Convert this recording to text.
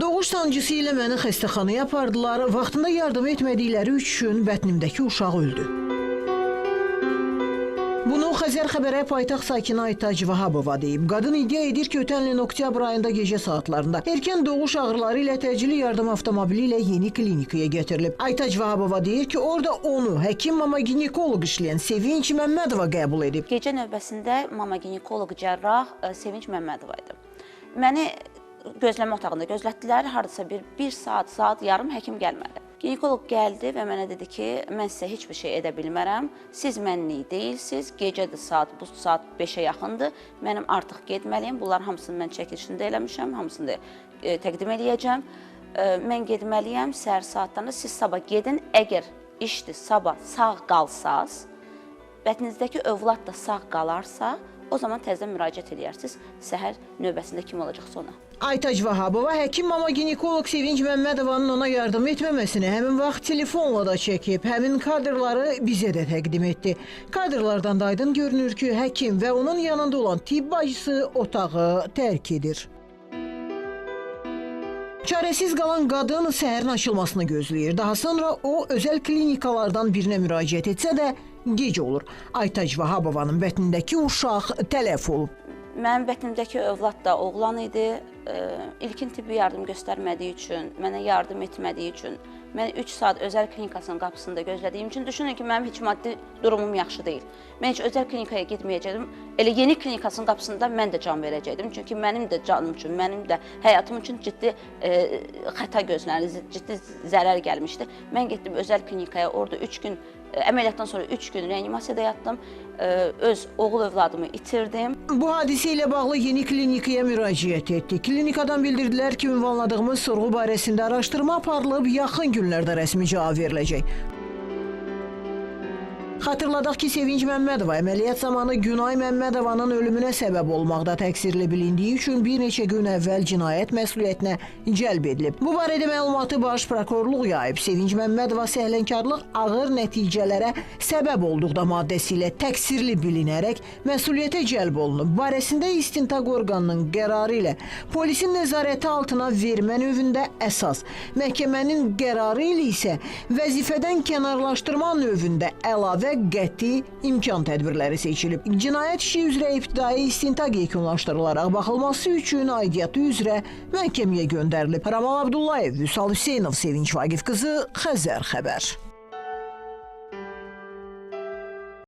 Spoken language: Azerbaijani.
Doğuş sancısı ilə məni xəstəxanaya apardılar. Vaxtında yardım etmədikləri üçün bətnimdəki uşaq öldü. Bunu Xəzər Xəbərə paytaxt sakini Aytac Vahabova deyib. Qadın iddia edir ki, ötən ilin oktyabr ayında gecə saatlarında erkən doğuş ağrıları ilə təcili yardım avtomobili ilə yeni klinikaya gətirilib. Aytac Vahabova deyir ki, orada onu həkim mama ginekoloq işləyən Sevinç Məmmədova qəbul edib. Gecə növbəsində mama ginekoloq cərrah Sevinç Məmmədova idi. Məni gözləmə otağında gözlətdilər. Hardasa bir saat yarım həkim gəlmədi. Ginekoloq gəldi və mənə dedi ki, mən sizə heç bir şey edə bilmərəm. Siz mənlik deyilsiniz. Gecədir saat, bu saat 5-ə yaxındır. Mənim artıq getməliyim. Bunların hamısını mən çəkilişində eləmişəm. Hamısını da təqdim eləyəcəm. Mən getməliyəm səhər saatlarında. Siz sabah gedin. Əgər işdir sabah sağ qalsaz, bətninizdəki övlad da sağ qalarsa, o zaman təzədən müraciət edərsiniz. Səhər növbəsində kim olacaqsa ona. Aytac Vahabova həkim mama ginekoloq Sevinç Məmmədovanın ona yardım etməməsini həmin vaxt telefonla da çəkib, həmin kadrları bizə də təqdim etdi. Kadrlardan da aydın görünür ki, həkim və onun yanında olan tibb bacısı otağı tərk edir. Çarəsiz qalan qadın səhərin açılmasını gözləyir. Daha sonra o, özəl klinikalardan birinə müraciət etsə də gec olur. Aytac Vahabovanın bətnindəki uşaq tələf olub. Mənim bətnimdəki övlad da oğlan idi. İlkin tibbi yardım göstərmədiyi üçün, mənə yardım etmədiyi üçün, mən 3 saat özəl klinikasının qapısında gözlədiyim üçün düşünün ki, mənim heç maddi durumum yaxşı deyil. Mən heç özəl klinikaya getməyəcəkdim. Elə yeni klinikasının qapısında mən də can verəcəkdim. Çünki mənim də canım üçün, mənim də həyatım üçün ciddi xəta gözlənildi, ciddi zərər gəlmişdi. Mən getdim özəl klinikaya, orada 3 gün, əməliyyatdan sonra 3 gün reanimasiyada yatdım. Öz oğul övladımı itirdim. Bu hadisə ilə bağlı yeni klinikaya müraciət etdi. Klinikadan bildirdilər ki, ünvanladığımız sorğu barəsində araşdırma aparılıb, yaxın günlərdə rəsmi cavab veriləcək. Xatırladaq ki, Sevinç Məmmədova əməliyyat zamanı Günay Məmmədovanın ölümünə səbəb olmaqda təqsirli bilindiyi üçün bir neçə gün əvvəl cinayət məsuliyyətinə cəlb edilib. Bu barədə məlumatı Baş Prokurorluq yayıb. Sevinç Məmmədova səhlənkarlıq ağır nəticələrə səbəb olduqda maddəsi ilə təqsirli bilinərək məsuliyyətə cəlb olunub. Barəsində istintaq orqanının qərarı ilə polisin nəzarəti altına vermə növündə əsas, məhkəmənin qərarı ilə isə vəzifədən kənarlaşdırma növündə əlavə qəti imkan tədbirləri seçilib. Cinayət işi üzrə ibtidai istintaq yekunlaşdırılaraq baxılması üçün aidiyyatı üzrə məhkəməyə göndərilib. Ramal Abdullayev, Vüsal Hüseynov, Sevinç Vaqif qızı, Xəzər Xəbər.